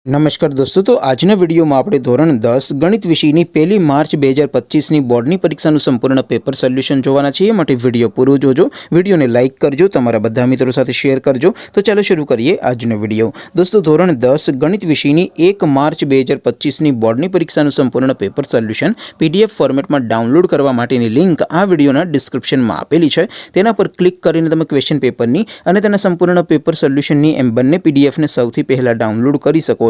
नमस्कार दोस्तों, तो આજના વિડીયોમાં આપણે ધોરણ 10 ગણિત વિષયની 1 માર્ચ 2025ની બોર્ડની પરીક્ષાનું સંપૂર્ણ પેપર સોલ્યુશન જોવાના છીએ। માટે વિડીયો પૂરો જોજો, વિડીયોને લાઇક કરજો, તમારા બધા મિત્રો સાથે શેર કરજો। તો ચાલો શરૂ કરીએ આજનો વિડીયો। दोस्तों ધોરણ 10 ગણિત વિષયની 1 માર્ચ 2025ની બોર્ડની પરીક્ષાનું સંપૂર્ણ પેપર સોલ્યુશન પીડીએફ ફોર્મેટમાં ડાઉનલોડ કરવા માટેની લિંક આ વિડીયોના ડિસ્ક્રિપ્શનમાં આપેલી છે। તેના પર ક્લિક કરીને તમે ક્વેશ્ચન પેપરની અને તેના સંપૂર્ણ પેપર સોલ્યુશનની એમ બંને પીડીએફને સૌથી પહેલા ડાઉનલોડ કરી શકો છો।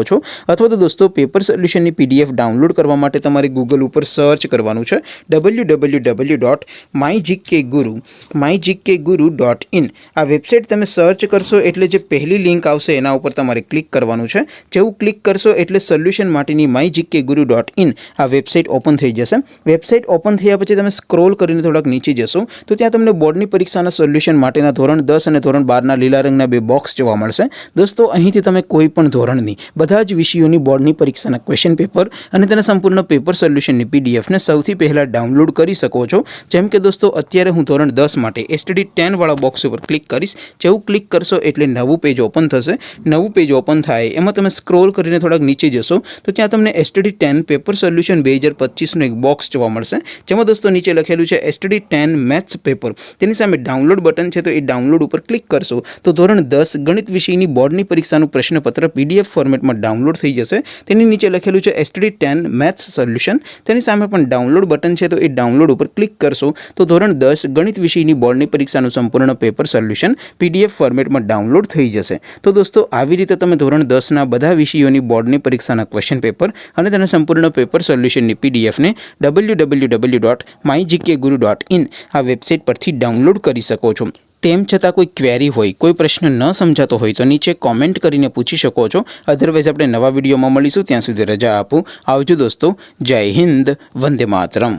अथवा तो दोस्तों पेपर सोल्यूशन पीडीएफ डाउनलॉड करवा माटे तमारे गूगल पर सर्च करवानुं छे www.mygkguru.in। आ वेबसाइट तमे सर्च करशो एटले जे पहली लिंक आवशे एना उपर तमारे क्लिक करवानुं छे। जेवुं क्लिक करशो एटले सोल्यूशन माटेनी mygkguru.in आ वेबसाइट ओपन थई जशे। वेबसाइट ओपन थया पछी तमे स्क्रॉल करीने थोड़ाक नीचे जशो तो त्यां तमने बोर्डनी परीक्षाना सोल्यूशन माटेना धोरण 10 અને ધોરણ 12 ના લીલા રંગના બે બોક્સ જોવા મળશે। दोस्तों અહીંથી તમે કોઈ પણ ધોરણની બધા જ વિષયોની બોર્ડની પરીક્ષાના ક્વેશ્ચન પેપર અને તેના સંપૂર્ણ પેપર સોલ્યુશનની પીડીએફને સૌથી પહેલા ડાઉનલોડ કરી શકો છો। જેમ કે દોસ્તો અત્યારે હું ધોરણ 10 માટે એસટીડી 10 વાળા બોક્સ ઉપર ક્લિક કરીશ। જેવું ક્લિક કરશો એટલે નવું પેજ ઓપન થશે। નવું પેજ ઓપન થાય એમાં તમે સ્ક્રોલ કરીને થોડાક નીચે જશો તો ત્યાં તમને એસટીડી 10 પેપર સોલ્યુશન 2025 નું એક બોક્સ જોવા મળશે। જેમાં દોસ્તો નીચે લખેલું છે એસટીડી 10 મેથ્સ પેપર। તેની સામે ડાઉનલોડ બટન છે તો એ ડાઉનલોડ ઉપર ક્લિક કરશો તો ધોરણ 10 ગણિત વિષયની બોર્ડની પરીક્ષાનું પ્રશ્નપત્ર પીડીએફ ફોર્મેટમાં डाउनलॉड थई जशे। तेनी नीचे लखेलुं छे एसटीडी 10 मैथ्स सोल्यूशन। तेनी सामे पण डाउनलॉड बटन छे तो ए डाउनलॉड पर क्लिक करशो तो धोरण 10 गणित विषयनी बोर्डनी परीक्षानुं संपूर्ण पेपर सोल्यूशन पीडीएफ फॉर्मेट में डाउनलॉड थई जशे। तो दोस्तों આવી રીતે તમે ધોરણ 10 ના બધા વિષયોની બોર્ડની પરીક્ષાના ક્વેશ્ચન પેપર અને તેના સંપૂર્ણ પેપર સોલ્યુશનની પીડીએફ ને www.mygkguru.in આ વેબસાઇટ પરથી ડાઉનલોડ કરી શકો છો। તેમ છતાં કોઈ ક્વેરી હોય, કોઈ પ્રશ્ન ન સમજાતો હોય તો નીચે કોમેન્ટ કરીને પૂછી શકો છો। અધરવાઇઝ આપણે નવા વિડીયોમાં મળીશું, ત્યાં સુધી રજા આપો। આવજો દોસ્તો, જય હિન્દ, વંદે માતરમ।